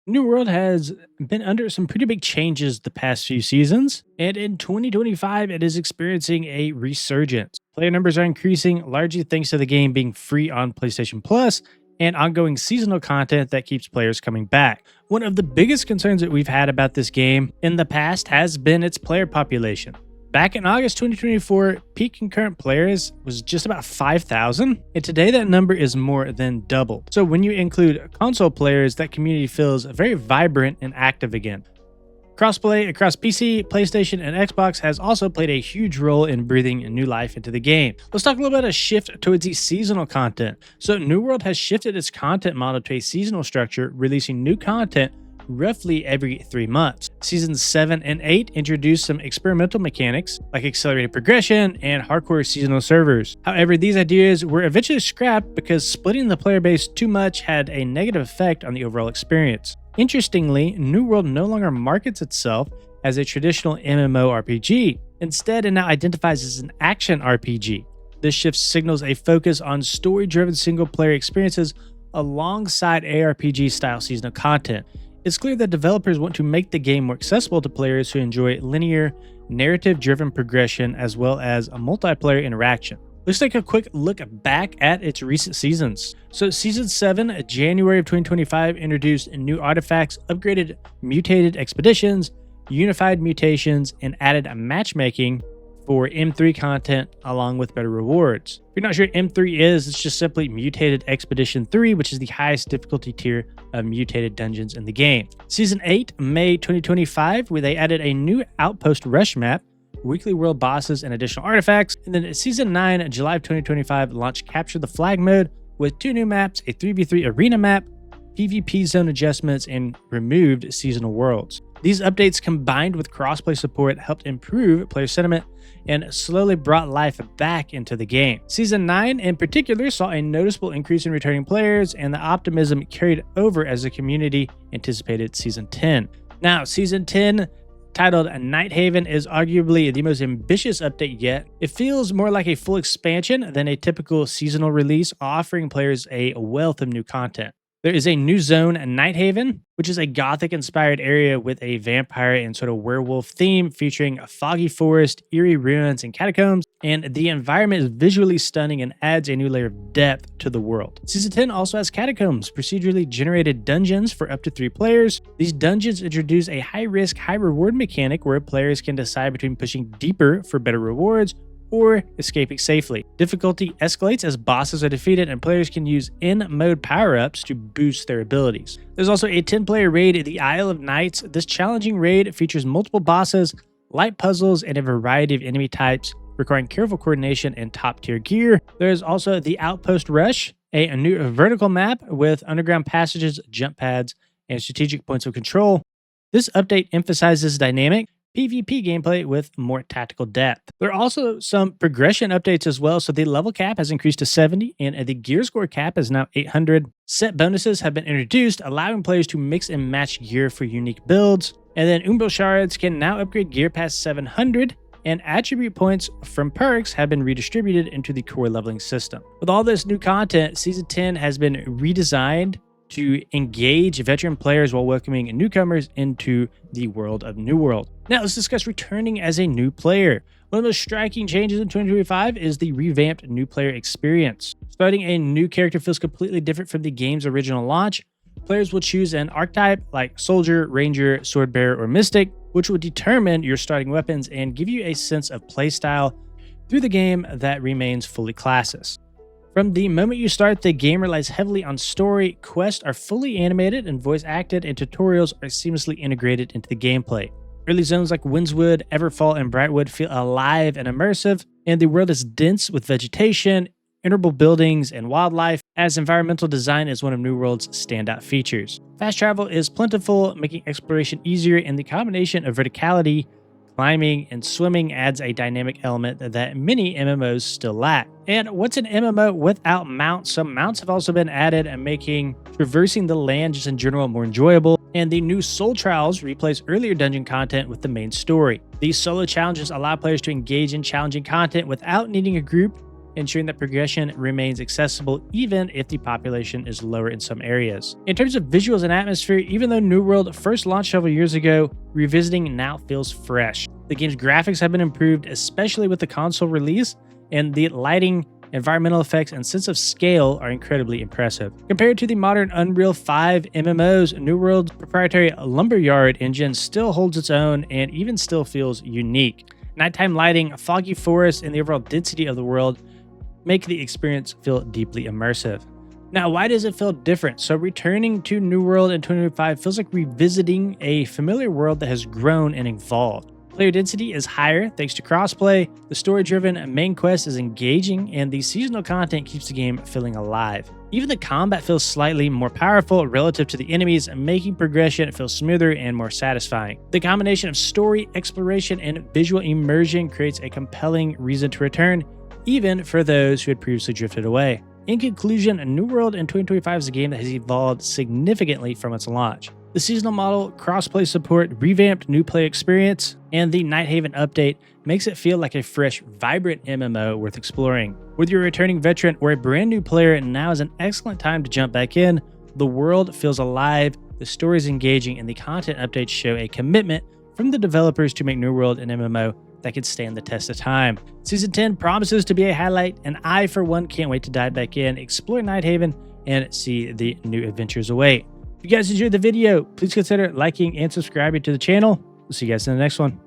New World has been under some pretty big changes the past few seasons, and in 2025, it is experiencing a resurgence. Player numbers are increasing largely thanks to the game being free on PlayStation Plus and ongoing seasonal content that keeps players coming back. One of the biggest concerns that we've had about this game in the past has been its player population. Back in August 2024, peak concurrent players was just about 5,000, and today that number is more than doubled. So when you include console players, that community feels very vibrant and active again. Crossplay across PC, PlayStation, and Xbox has also played a huge role in breathing new life into the game. Let's talk a little bit of a shift towards the seasonal content. So New World has shifted its content model to a seasonal structure, releasing new content roughly every 3 months. Seasons 7 and 8 introduced some experimental mechanics like accelerated progression and hardcore seasonal servers. However, these ideas were eventually scrapped because splitting the player base too much had a negative effect on the overall experience. Interestingly, New World no longer markets itself as a traditional MMORPG. Instead, it now identifies as an action RPG. This shift signals a focus on story-driven single-player experiences alongside ARPG-style seasonal content. It's clear that developers want to make the game more accessible to players who enjoy linear, narrative-driven progression as well as a multiplayer interaction. Let's take a quick look back at its recent seasons. So Season 7, January of 2025, introduced new artifacts, upgraded mutated expeditions, unified mutations, and added matchmaking for M3 content along with better rewards. If you're not sure what M3 is, it's just simply Mutated Expedition 3, which is the highest difficulty tier of mutated dungeons in the game. Season 8, May 2025, where they added a new Outpost Rush map, weekly world bosses, and additional artifacts. And then Season 9, July of 2025, launched Capture the Flag mode with 2 new maps, a 3v3 arena map, PvP zone adjustments, and removed seasonal worlds. These updates combined with crossplay support helped improve player sentiment and slowly brought life back into the game. Season 9 in particular saw a noticeable increase in returning players, and the optimism carried over as the community anticipated Season 10. Now, Season 10, titled Nighthaven, is arguably the most ambitious update yet. It feels more like a full expansion than a typical seasonal release, offering players a wealth of new content. There is a new zone, Nighthaven, which is a gothic-inspired area with a vampire and sort of werewolf theme featuring a foggy forest, eerie ruins, and catacombs, and the environment is visually stunning and adds a new layer of depth to the world. Season 10 also has catacombs, procedurally generated dungeons for up to 3 players. These dungeons introduce a high-risk, high-reward mechanic where players can decide between pushing deeper for better rewards or escaping safely. Difficulty escalates as bosses are defeated, and players can use in-mode power-ups to boost their abilities. There's also a 10-player raid, the Isle of Knights. This challenging raid features multiple bosses, light puzzles, and a variety of enemy types, requiring careful coordination and top-tier gear. There's also the Outpost Rush, a new vertical map with underground passages, jump pads, and strategic points of control. This update emphasizes dynamic PvP gameplay with more tactical depth. There are also some progression updates as well, so the level cap has increased to 70 and the gear score cap is now 800. Set bonuses have been introduced, allowing players to mix and match gear for unique builds. And then Umbral Shards can now upgrade gear past 700, and attribute points from perks have been redistributed into the core leveling system. With all this new content, Season 10 has been redesigned to engage veteran players while welcoming newcomers into the world of New World. Now let's discuss returning as a new player. One of the most striking changes in 2025 is the revamped new player experience. Starting a new character feels completely different from the game's original launch. Players will choose an archetype like Soldier, Ranger, Swordbearer, or Mystic, which will determine your starting weapons and give you a sense of playstyle through the game that remains fully classless. From the moment you start, the game relies heavily on story. Quests are fully animated and voice acted, and tutorials are seamlessly integrated into the gameplay. Early zones like Windswood, Everfall, and Brightwood feel alive and immersive, and the world is dense with vegetation, integral buildings, and wildlife, as environmental design is one of New World's standout features. Fast travel is plentiful, making exploration easier, and the combination of verticality, climbing, and swimming adds a dynamic element that many MMOs still lack. And what's an MMO without mounts? Some mounts have also been added and making traversing the land just in general more enjoyable. And the new Soul Trials replace earlier dungeon content with the main story. These solo challenges allow players to engage in challenging content without needing a group ensuring that progression remains accessible even if the population is lower in some areas. In terms of visuals and atmosphere, even though New World first launched several years ago, revisiting now feels fresh. The game's graphics have been improved, especially with the console release, and the lighting, environmental effects, and sense of scale are incredibly impressive. Compared to the modern Unreal 5 MMOs, New World's proprietary Lumberyard engine still holds its own and even still feels unique. Nighttime lighting, foggy forests, and the overall density of the world make the experience feel deeply immersive. Now, why does it feel different? So returning to New World in 2025 feels like revisiting a familiar world that has grown and evolved. Player density is higher thanks to crossplay, the story-driven main quest is engaging, and the seasonal content keeps the game feeling alive. Even the combat feels slightly more powerful relative to the enemies, making progression feel smoother and more satisfying. The combination of story, exploration, and visual immersion creates a compelling reason to return, even for those who had previously drifted away. In conclusion, New World in 2025 is a game that has evolved significantly from its launch. The seasonal model, crossplay support, revamped new play experience, and the Nighthaven update makes it feel like a fresh, vibrant MMO worth exploring. Whether you're a returning veteran or a brand new player, now is an excellent time to jump back in. The world feels alive, the story is engaging, and the content updates show a commitment from the developers to make New World an MMO that could stand the test of time. Season 10 promises to be a highlight, and I, for one, can't wait to dive back in, explore Nighthaven, and see the new adventures await. If you guys enjoyed the video, please consider liking and subscribing to the channel. We'll see you guys in the next one.